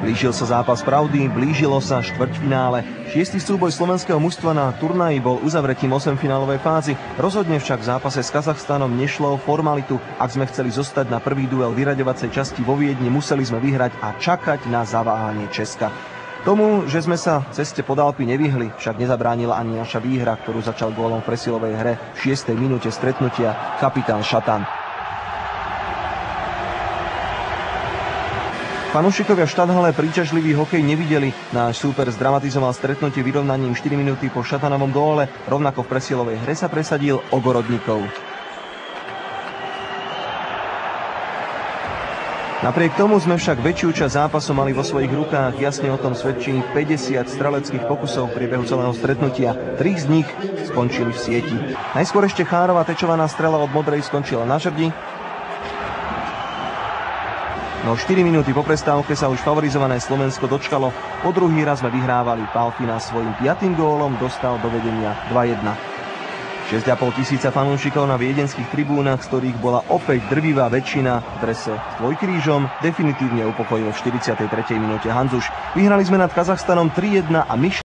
Blížil sa zápas pravdy, blížilo sa štvrťfinále. 6. súboj slovenského mužstva na turnaji bol uzavretím 8-finálovej fázy. Rozhodne však v zápase s Kazachstanom nešlo o formalitu. Ak sme chceli zostať na prvý duel vyraďovacej časti vo Viedni, museli sme vyhrať a čakať na zaváhanie Česka. Tomu, že sme sa ceste pod Alpy nevyhli, však nezabránila ani naša výhra, ktorú začal gólom v presilovej hre v 6. minúte stretnutia kapitán Šatan. Fanúšikovia v Štadhale príťažlivý hokej nevideli. Náš súper zdramatizoval stretnutie vyrovnaním 4 minúty po Šatanovom góle. Rovnako v presilovej hre sa presadil Ogorodníkov. Napriek tomu sme však väčšiu časť zápasu mali vo svojich rukách. Jasne o tom svedčí 50 streleckých pokusov v priebehu celého stretnutia. 3 z nich skončili v sieti. Najskôr ešte Chárová tečovaná strela od modrej skončila na žrdi. No 4 minúty po prestávke sa už favorizované Slovensko dočkalo. Po druhý raz sme vyhrávali. Palfina svojím 5. gólom dostal do vedenia 2-1. 6,5 tisíca fanúšikov na viedenských tribúnach, z ktorých bola opäť drvivá väčšina v drese s dvojkrížom, definitívne upokojil v 43. minúte Hanzuš. Vyhrali sme nad Kazachstanom 3-1 a